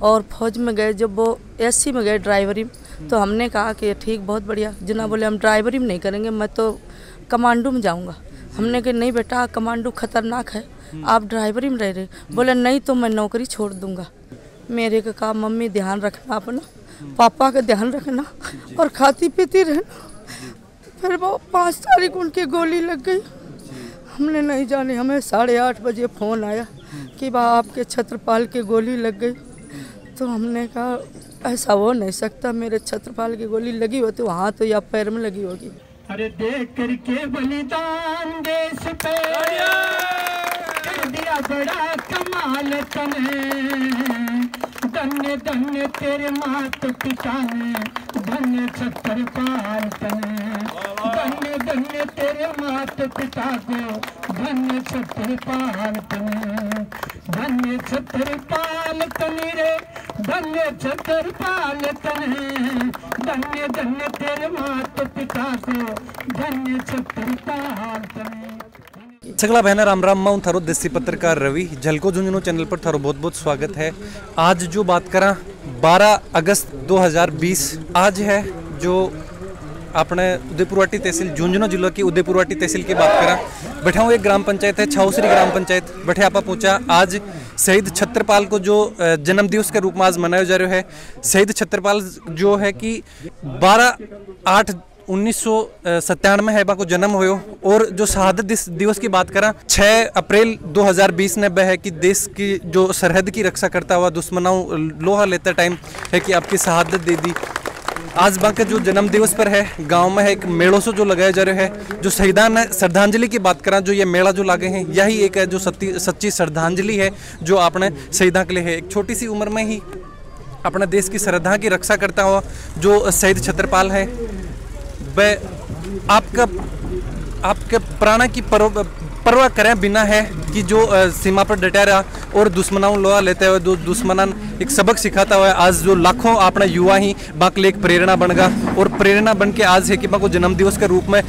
और फौज में गए, जब वो एससी में गए ड्राइवरी में, तो हमने कहा कि ठीक बहुत बढ़िया। जना बोले हम ड्राइवरी में नहीं करेंगे, मैं तो कमांडो में जाऊँगा। हमने कहा नहीं बेटा, कमांडो खतरनाक है, आप ड्राइवरी में रह रहे। बोले नहीं तो मैं नौकरी छोड़ दूँगा। मेरे को कहा मम्मी ध्यान रखना अपना, पापा का ध्यान रखना और खाती पीती रहना। फिर वो 5 तारीख उनकी गोली लग गई। हमने नहीं जाने, हमें 8:30 बजे फ़ोन आया कि बा आपके छत्रपाल की गोली लग गई। तो हमने कहा ऐसा हो नहीं सकता, मेरे छत्रपाल की गोली लगी होती तो हाथ या पैर में लगी होगी। अरे देख करके बलिदान देश पे कर दिया बड़ा कमाल तने। धन्य धन्य तेरे मात पिता ने, धन्य छत्रपाल तने। धन्य धन्य तेरे मात पिता को, धन्य छत्रपाल तने। धन्य छत्रपाल तने रे, धन्य छत्रपाल तने। धन्य धन्य तेरे मात पिता को, धन्य छत्रपाल तने। सगला बहना राम राम। मैं थारो देसी पत्रकार रवि। झलको झुंझुनू चैनल पर थारो बहुत बहुत स्वागत है। आज जो बात करा 12 अगस्त 2020 आज है, जो अपने उदयपुरवाटी तहसील झुंझुनू जिला की उदयपुरवाटी तहसील की बात करा। बैठा हूँ एक ग्राम पंचायत है, छाउसरी ग्राम पंचायत। बैठे आपा पहुँचा आज शहीद छत्रपाल को जो जन्म दिवस के रूप में आज मनाया जा रहा है। शहीद छत्रपाल जो है कि 12/8/1997 है को जन्म हुयो। और जो शहादत दिवस की बात करा 6 अप्रैल 2020 ने वह है कि देश की जो सरहद की रक्षा करता हुआ दुश्मनों लोहा लेते टाइम है कि आपकी शहादत दे दी। आज बाकी जो जन्म दिवस पर है गांव में है एक मेड़ों से जो लगाया जा रहा है, जो शहीदान है श्रद्धांजलि की बात करा, जो ये मेला जो लागे हैं यही एक है जो सच्ची श्रद्धांजलि है जो आपने शहीदा के लिए है। एक छोटी सी उम्र में ही अपने देश की सरहद की रक्षा करता हुआ जो शहीद छत्रपाल है, वह आपके प्राण की परवाह करें बिना है कि जो सीमा पर डटा रहा और दुश्मनों लोहा लेते हुए दुश्मनन एक सबक सिखाता हुआ आज जो लाखों अपना युवा ही बाकी एक प्रेरणा बन गया। और प्रेरणा बन के आज है कि बाको जन्म दिवस के रूप में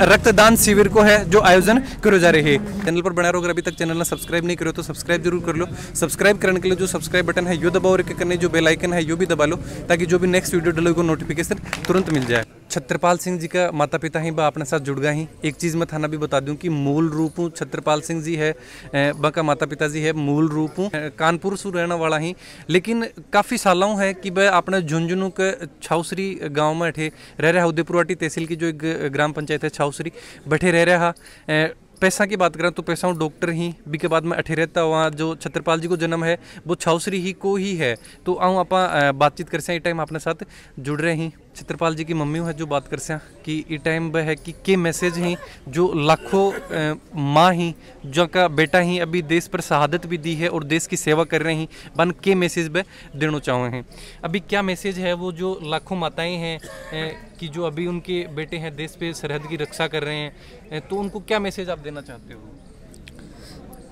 रक्तदान शिविर को है जो आयोजन करो जा रहे हैं। चैनल पर बना रहो। अगर अभी तक चैनल ने सब्सक्राइब नहीं करो तो सब्सक्राइब जरूर कर लो। सब्सक्राइब करने के लिए जो सब्सक्राइब बटन है यो दबाओ और करने जो बेल आइकन है यो भी दबा लो, ताकि जो भी नेक्स्ट वीडियो डले को नोटिफिकेशन तुरंत मिल जाए। छत्रपाल सिंह जी का माता पिता ही बा अपने साथ जुड़ गए ही। एक चीज़ मैं थाना भी बता दूं कि मूल रूप छत्रपाल सिंह जी है, बाका माता पिता जी है मूल रूप कानपुर से रहने वाला ही, लेकिन काफ़ी सालों है कि वह अपने झुंझुनू के छाउसरी गांव में बैठे रह रहा। उदयपुरवाटी तहसील की जो एक ग्राम पंचायत है छाउसरी बैठे रह रहा। पैसा की बात करें तो पैसा हूँ डॉक्टर ही बी के बाद में अठे रहता हुआ जो छत्रपाल जी को जन्म है वो छाउसरी ही को ही है। तो आऊँ आप बातचीत कर से टाइम अपने साथ जुड़ रहे ही। छत्रपाल जी की मम्मी है जो बात कर से कि ये टाइम वह है कि के मैसेज ही जो लाखों माँ ही जो का बेटा ही अभी देश पर शहादत भी दी है और देश की सेवा कर रहे हैं बन के मैसेज वह देना चाहे हैं। अभी क्या मैसेज है वो जो लाखों माताएं हैं कि जो अभी उनके बेटे हैं देश पे सरहद की रक्षा कर रहे हैं, तो उनको क्या मैसेज आप देना चाहते हो?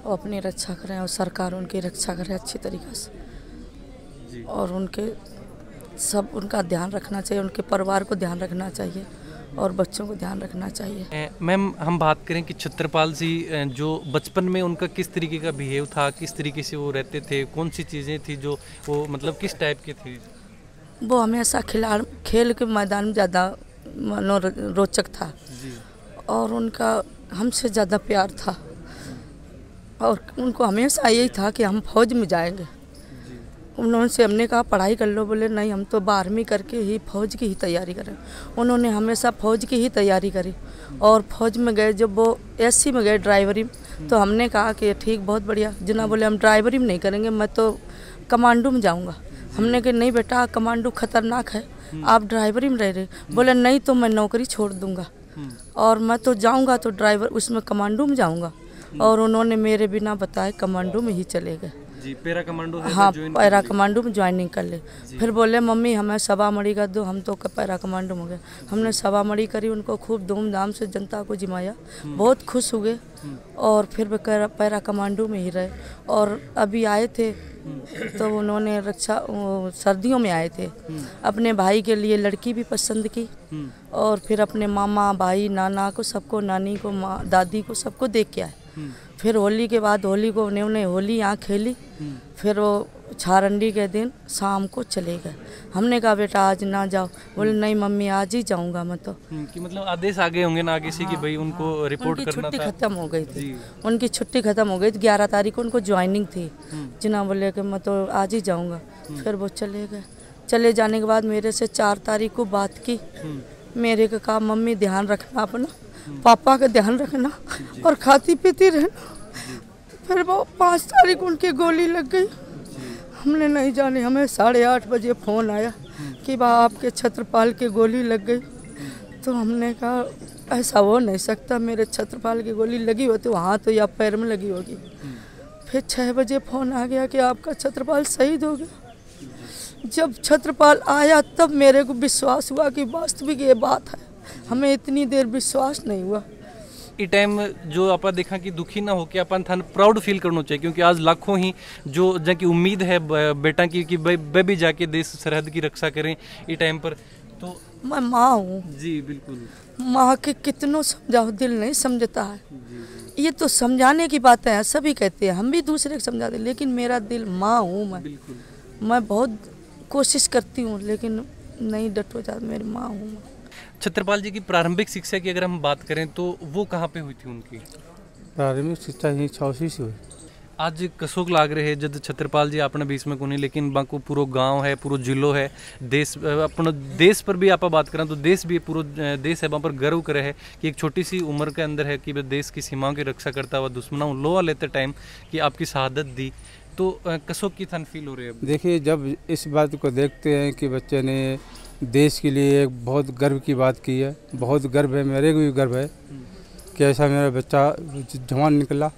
वो अपनी रक्षा करें और सरकार उनकी रक्षा करे अच्छी तरीके से जी। और उनके सब उनका ध्यान रखना चाहिए, उनके परिवार को ध्यान रखना चाहिए और बच्चों को ध्यान रखना चाहिए। मैम हम बात करें कि छत्रपाल जी जो बचपन में उनका किस तरीके का बिहेव था, किस तरीके से वो रहते थे, कौन सी चीज़ें थी जो वो मतलब किस टाइप के थे? वो हमेशा खेल के मैदान में ज़्यादा रोचक था जी। और उनका हमसे ज़्यादा प्यार था और उनको हमेशा यही था कि हम फौज में जाएंगे। उन्होंने हमने कहा पढ़ाई कर लो, बोले नहीं हम तो 12वीं करके ही फौज की ही तैयारी करें। उन्होंने हमेशा फौज की ही तैयारी करी और फौज में गए, जब वो एससी में गए ड्राइवरी में, तो हमने कहा कि ठीक बहुत बढ़िया। जना बोले हम ड्राइवरी में नहीं करेंगे, मैं तो कमांडो में जाऊँगा। हमने कहा नहीं बेटा, कमांडो खतरनाक है, आप ड्राइवरी में रह रहे। बोले नहीं तो मैं नौकरी छोड़ दूँगा और मैं तो जाऊँगा तो ड्राइवर उसमें कमांडो में जाऊँगा। और उन्होंने मेरे बिना बताए कमांडो में ही चले गए जी। पैरा कमांडो है, हाँ पैरा कमांडो में ज्वाइनिंग कर ले। फिर बोले मम्मी हमें सवा मड़ी कर दो, हम तो पैरा कमांडो में गए। हमने सवा मड़ी करी, उनको खूब धूमधाम से जनता को जिमाया, बहुत खुश हुए और फिर वे पैरा कमांडो में ही रहे। और अभी आए थे तो उन्होंने रक्षा सर्दियों में आए थे, अपने भाई के लिए लड़की भी पसंद की और फिर अपने मामा भाई नाना को सबको, नानी को, माँ दादी को सबको देख के आए। फिर होली के बाद होली को उन्होंने होली यहाँ खेली। फिर वो छारंडी के दिन शाम को चले गए। हमने कहा बेटा आज ना जाओ, बोले नहीं मम्मी आज ही जाऊंगा मैं तो। कि मतलब आदेश आ गए होंगे ना किसी की भाई उनको रिपोर्ट करना था। छुट्टी खत्म हो गई थी, उनकी छुट्टी खत्म हो गई थी। 11 तारीख को उनको ज्वाइनिंग थी। जिना बोले कि मैं तो आज ही जाऊंगा। फिर वो चले गए। चले जाने के बाद मेरे से 4 तारीख को बात की। मेरे को कहा मम्मी ध्यान रखना अपना, पापा का ध्यान रखना और खाती पीती रहना। फिर वो 5 तारीख उनकी गोली लग गई। हमने नहीं जाने, हमें 8:30 बजे फ़ोन आया कि बा आपके छत्रपाल की गोली लग गई। तो हमने कहा ऐसा हो नहीं सकता, मेरे छत्रपाल की गोली लगी हो तो हाथ तो या पैर में लगी होगी। फिर 6 बजे फ़ोन आ गया कि आपका छत्रपाल शहीद हो गया। जब छत्रपाल आया तब मेरे को विश्वास हुआ कि वास्तविक ये बात है। हमें इतनी देर विश्वास नहीं हुआ। ई टाइम जो आप देखा कि दुखी ना हो के अपन थान प्राउड फील करना चाहिए, क्योंकि आज लाखों ही जो जैकी उम्मीद है बेटा की कि वे भी जाके देश सरहद की रक्षा करें ई टाइम पर। तो मैं माँ हूँ जी बिल्कुल, माँ के कितनों समझाओ दिल नहीं समझता है। ये तो समझाने की बातें हैं, सभी कहते हैं, हम भी दूसरे को समझाते हैं, लेकिन मेरा दिल माँ हूँ मैं बहुत कोशिश करती हूँ लेकिन नहीं डटो जाता। मेरी माँ हूँ मैं। छत्रपाल जी की प्रारंभिक शिक्षा की अगर हम बात करें तो वो कहाँ पे हुई थी उनकी? प्रारंभिक शिक्षा ही 86 से हुई। आज कसोक लाग रहे हैं जब छत्रपाल जी अपने बीच में को नहीं, लेकिन बाको पूरा गांव है, पूरा जिलो है, देश अपना देश पर भी आप बात करें तो देश भी पूरा देश है वहाँ पर गर्व करे है कि एक छोटी सी उम्र के अंदर है कि वह देश की सीमाओं की रक्षा करता हुआ दुश्मनों लोहा लेते टाइम कि आपकी शहादत दी। तो कसोक की थान फील हो रही है? देखिए जब इस बात को देखते हैं कि बच्चे ने देश के लिए एक बहुत गर्व की बात की है, बहुत गर्व है, मेरे को भी गर्व है कि ऐसा मेरा बच्चा जवान निकला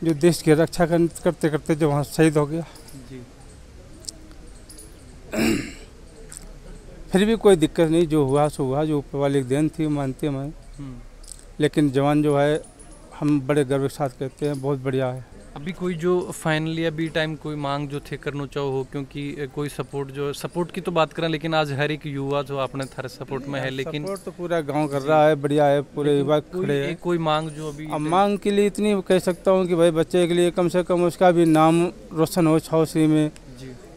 जो देश की रक्षा करते करते जो वहाँ शहीद हो गया। जी। फिर भी कोई दिक्कत नहीं, जो हुआ सो हुआ, जो ऊपर वाले की देन थी मानते हैं। लेकिन जवान जो है हम बड़े गर्व के साथ कहते हैं बहुत बढ़िया है। अभी कोई जो फाइनली अभी टाइम कोई मांग जो थे करना चाहो हो, क्योंकि कोई सपोर्ट की तो बात करें, लेकिन आज हर एक युवा जो अपने थारे सपोर्ट में है, लेकिन सपोर्ट तो पूरा गांव कर रहा है, बढ़िया है, पूरे युवा खड़े हैं। कोई मांग जो अभी अब मांग के लिए इतनी कह सकता हूँ कि भाई बच्चे के लिए कम से कम उसका भी नाम रोशन हो छावसी में।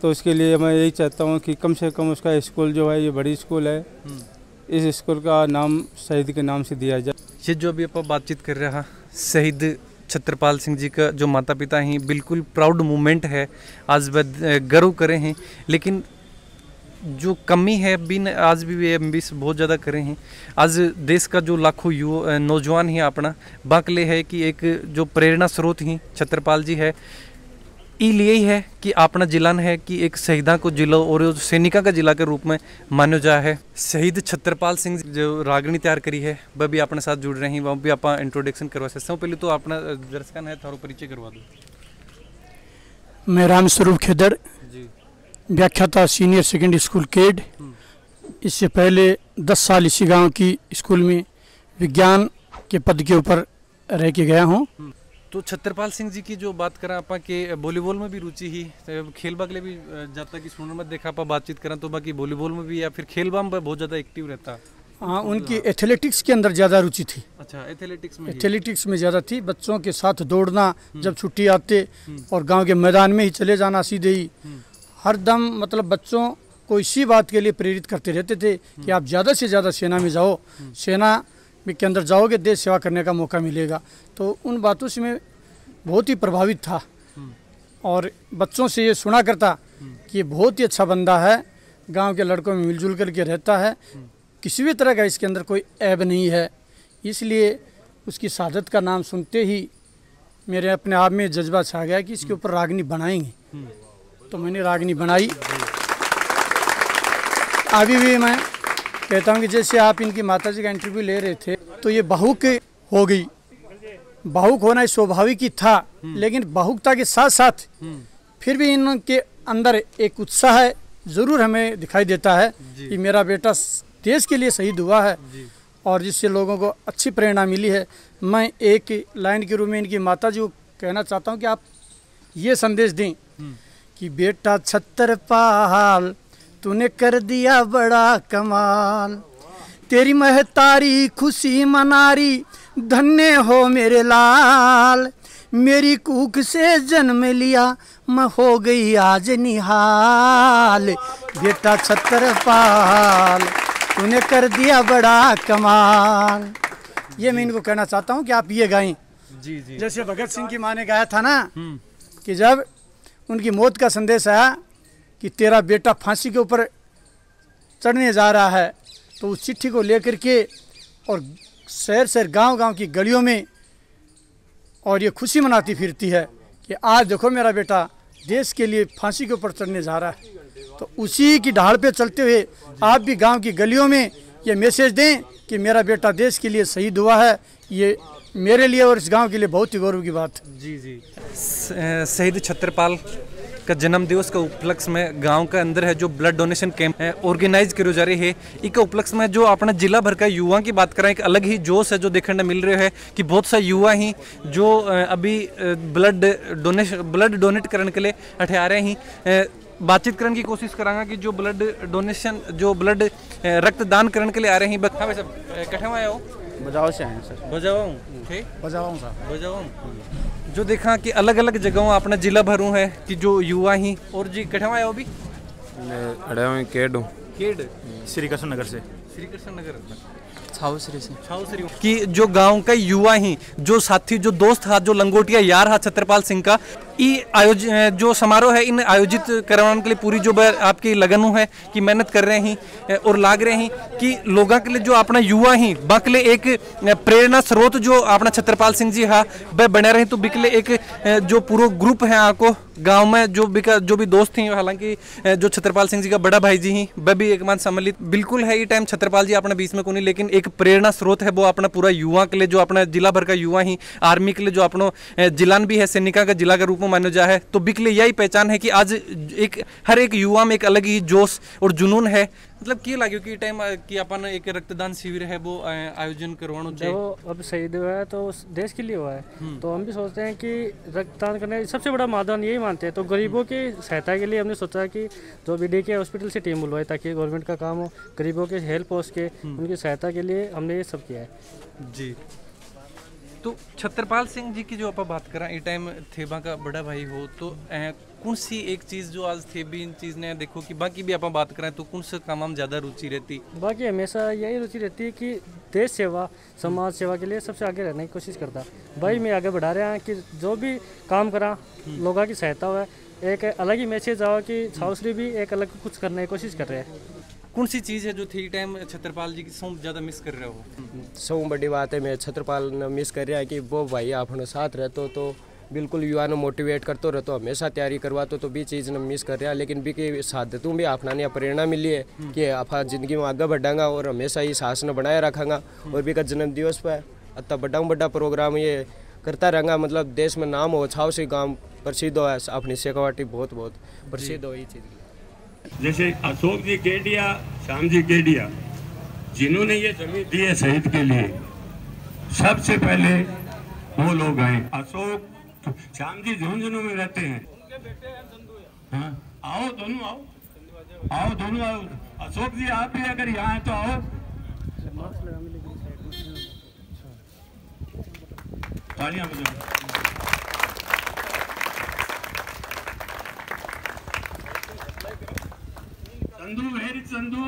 तो उसके लिए मैं यही चाहता हूँ कि कम से कम उसका स्कूल जो है, ये बड़ी स्कूल है, इस स्कूल का नाम शहीद के नाम से दिया जाए। ये जो अभी आप बातचीत कर रहे हैं शहीद छत्रपाल सिंह जी का जो माता पिता हैं, बिल्कुल प्राउड मोमेंट है, आज वह गर्व करे हैं। लेकिन जो कमी है बिन आज भी बहुत ज़्यादा करे हैं। आज देश का जो लाखों युवा नौजवान ही अपना बाकले है कि एक जो प्रेरणा स्रोत ही छत्रपाल जी है, ई लिए ही है कि अपना जिला है कि एक शहीदा को जिला और सैनिका का जिला के रूप में मानो जा है। शहीद छत्रपाल सिंह जो रागनी तैयार करी है वह भी अपने साथ जुड़ रहे हैं, वह भी आप इंट्रोडक्शन करवा सकते हैं। पहले तो अपना दर्शकन है थारो परिचय करवा दो। मैं राम स्वरूप खेदर जी, व्याख्याता सीनियर सेकेंडरी स्कूल केड। इससे पहले 10 साल इसी गांव की स्कूल में विज्ञान के पद के ऊपर रह के गया हूँ। तो छत्रपाल सिंह जी की जो बात करें आप के वॉलीबॉल में भी रुचि ही खेल बागले भी जाता कि सुनने में देखा आप बातचीत करें तो बाकी वॉलीबॉल में भी या फिर खेल में बहुत ज़्यादा एक्टिव रहता। हाँ, उनकी एथलेटिक्स के अंदर ज़्यादा रुचि थी। अच्छा, एथलेटिक्स में ज़्यादा थी। बच्चों के साथ दौड़ना, जब छुट्टी आते और गांव के मैदान में ही चले जाना सीधे ही, हर दम मतलब बच्चों को इसी बात के लिए प्रेरित करते रहते थे कि आप ज़्यादा से ज़्यादा सेना में जाओ, सेना के अंदर जाओगे देश सेवा करने का मौका मिलेगा। तो उन बातों से मैं बहुत ही प्रभावित था और बच्चों से ये सुना करता कि ये बहुत ही अच्छा बंदा है, गांव के लड़कों में मिलजुल करके रहता है, किसी भी तरह का इसके अंदर कोई ऐब नहीं है। इसलिए उसकी शहादत का नाम सुनते ही मेरे अपने आप में जज्बा छा गया कि इसके ऊपर रागनी बनाएंगे। तो मैंने रागनी बनाई। अभी भी मैं कहता हूँ कि जैसे आप इनकी माताजी का इंटरव्यू ले रहे थे तो ये भावुक हो गई। भावुक होना स्वाभाविक ही था, लेकिन भावुकता के साथ साथ फिर भी इनके अंदर एक उत्साह ज़रूर हमें दिखाई देता है कि मेरा बेटा देश के लिए शहीद हुआ है और जिससे लोगों को अच्छी प्रेरणा मिली है। मैं एक लाइन के रूप में इनकी माताजी को कहना चाहता हूँ कि आप ये संदेश दें कि बेटा छत्रपाल तूने कर दिया बड़ा कमाल, तेरी महतारी खुशी मनारी, धन्य हो मेरे लाल, मेरी कूक से जन्म लिया मैं हो गई आज निहाल। बेटा छत्रपाल तूने कर दिया बड़ा कमाल। ये मैं इनको कहना चाहता हूँ कि आप ये गाएं। जी जी। जैसे भगत सिंह की माँ ने गाया था ना कि जब उनकी मौत का संदेश आया कि तेरा बेटा फांसी के ऊपर चढ़ने जा रहा है, तो उस चिट्ठी को लेकर के और शहर शहर गांव गांव की गलियों में और ये खुशी मनाती फिरती है कि आज देखो मेरा बेटा देश के लिए फांसी के ऊपर चढ़ने जा रहा है। तो उसी की ढाल पे चलते हुए आप भी गांव की गलियों में ये मैसेज दें कि मेरा बेटा देश के लिए शहीद हुआ है। ये मेरे लिए और इस गांव के लिए बहुत ही गौरव की बात है। जी जी। शहीद छत्रपाल का जन्म दिवस का उपलक्ष्य में गांव के अंदर है जो ब्लड डोनेशन कैंप है ऑर्गेनाइज करो जा रही है। एक उपलक्ष्य में जो अपना जिला भर का युवा की बात करें, एक अलग ही जोश है जो देखने मिल रहे है कि बहुत सा युवा ही जो अभी ब्लड डोनेट करने के लिए अठे आ रहे हैं। बातचीत करने की कोशिश करांगा कि जो ब्लड डोनेशन जो ब्लड रक्तदान करने के लिए आ रहे हैं। हाँ भाई साहब कठे आए हो? बजाओ से आए सर। बजाओ जो देखा कि अलग अलग जगहों अपना जिला भरू है कि जो युवा ही और जी कठे आए हो? भी केड श्री कृष्ण नगर से। श्री कृष्ण नगर छावसरी से। कि जो गांव का युवा ही जो साथी जो दोस्त था जो लंगोटिया यार हा छत्रपाल सिंह का जो समारोह है इन आयोजित करवाने के लिए पूरी जो आपकी लगन है कि मेहनत कर रहे हैं और लाग रहे हैं कि लोगों के लिए जो अपना युवा ही बकले एक प्रेरणा स्रोत जो अपना छत्रपाल सिंह जी हा वह बने रहे। तो बिकले एक जो पूरा ग्रुप है आपको गांव में जो भी दोस्त थी, हालांकि जो छत्रपाल सिंह जी का बड़ा भाई जी ही वह भी एक मान सम्मिलित बिल्कुल है। ये टाइम छत्रपाल जी अपना बीच में को नहीं, लेकिन एक प्रेरणा स्रोत है वो अपना पूरा युवा के लिए जो अपना जिला भर का युवा ही आर्मी के लिए जो अपनो जिलान भी है सैनिका का जिला के रूप में माना जा है। तो बिकले यही पहचान है कि आज एक हर एक युवा में एक अलग ही जोश और जुनून है। मतलब क्या लगे कि टाइम कि अपन एक रक्तदान शिविर है वो आयोजन करवाना चाहिए। जो अब शहीद हुआ है तो देश के लिए हुआ है, तो हम भी सोचते हैं कि रक्तदान करने सबसे बड़ा माध्यम यही मानते हैं। तो गरीबों की सहायता के लिए हमने सोचा कि जो बीडी के हॉस्पिटल से टीम बुलवाई ताकि गवर्नमेंट का काम हो, गरीबों के हेल्प हो सके, उनकी सहायता के लिए हमने ये सब किया है। जी। तो छत्रपाल सिंह जी की जो आप बात करें ये टाइम थेबा का बड़ा भाई हो तो कौन सी एक चीज़ जो आज थे भी इन चीज़ ने देखो कि बाकी भी आप बात करें तो कौन से काम ज़्यादा रुचि रहती? बाकी हमेशा यही रुचि रहती है कि देश सेवा समाज सेवा के लिए सबसे आगे रहने की कोशिश करता भाई। मैं आगे बढ़ा रहा हूँ कि जो भी काम करा लोगों की सहायता हुआ, एक अलग ही मैसेज आओ कि छावसरी भी एक अलग कुछ करने की कोशिश कर रहे हैं। कौन सी चीज़ है जो थी टाइम छत्रपाल जी की सौ ज़्यादा मिस कर रहे हो? सौ बड़ी बात है मैं छत्रपाल ने मिस कर रहा है कि वो भाई अपने साथ रहते तो बिल्कुल युवा ने मोटिवेट करते रहते, हमेशा तैयारी करवाते तो भी चीज़ ने मिस कर रहा, लेकिन भी की साथ तू भी अपनाने प्रेरणा मिली है कि आप ज़िंदगी में आगे बढ़ांगा और हमेशा ही सास ने बनाए रखांगा। और भी का जन्म दिवस पर अतः बड़ा प्रोग्राम ये करता रहेंगा, मतलब देश में नाम हो, छाव से गाँव प्रसिद्ध हो, अपनी शेखावाटी बहुत प्रसिद्ध हो ये चीज़। जैसे अशोक जी केडिया, श्याम जी केडिया जिन्होंने ये जमीन दी है शहीद के लिए, सबसे पहले वो लोग आए। अशोक श्याम जी झुंझुनू में रहते हैं। हाँ, आओ दोनों आओ दोनों आओ। अशोक जी आप भी अगर यहाँ हैं तो आओ। तालियां बजाओ। चंदू वेरी चंदू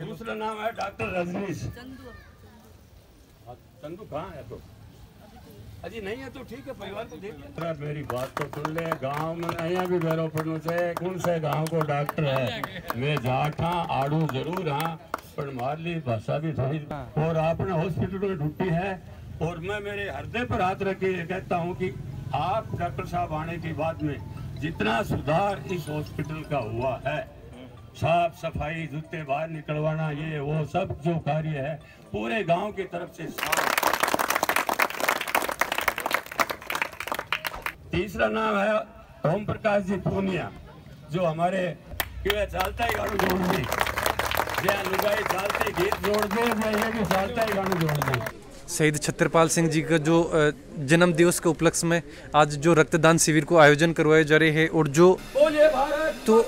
दूसरा नाम है डॉक्टर रजनीश। चंदू कहाँ है? तो अजी नहीं है तो ठीक है, परिवार को देखिए। मेरी बात तो सुन ले, गांव में यहाँ भी भैरव पड़नू से कौन से गांव को डॉक्टर है। मैं जाट हाँ, आड़ू जरूर हाँ, पर मारली भाषा भी थोड़ी। और आपने हॉस्पिटल में ढूंढी है और मैं मेरे हृदय पर हाथ रख के कहता हूँ कि आप डॉक्टर साहब आने के बाद में जितना सुधार इस हॉस्पिटल का हुआ है, साफ सफाई, जूते बाहर निकलवाना, ये वो सब जो कार्य है पूरे गांव की तरफ से साफ। तीसरा नाम है ओम प्रकाश जी पूनिया, जो हमारे चालता ही गाड़ू जोड़ दी, लुगाई चालते गीत जोड़ दे, ये भी चालता ही गाड़ू जोड़ दी। शहीद छत्रपाल सिंह जी का जो जन्म दिवस के उपलक्ष्य में आज जो रक्तदान शिविर को आयोजन करवाए जा रहे हैं और जो तो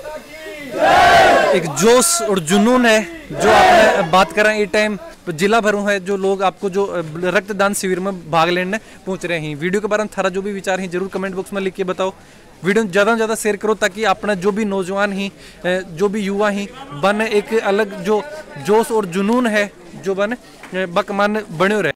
एक जोश और जुनून है जो आपने बात कर रहे हैं। ये टाइम जिला भरों है जो लोग आपको जो रक्तदान शिविर में भाग लेने पहुंच रहे हैं। वीडियो के बारे में थारा जो भी विचार हैं जरूर कमेंट बॉक्स में लिख के बताओ। वीडियो ज़्यादा से ज़्यादा शेयर करो ताकि अपना जो भी नौजवान ही जो भी युवा ही बन एक अलग जो जोश और जुनून है जो बन बकमान बने रहे।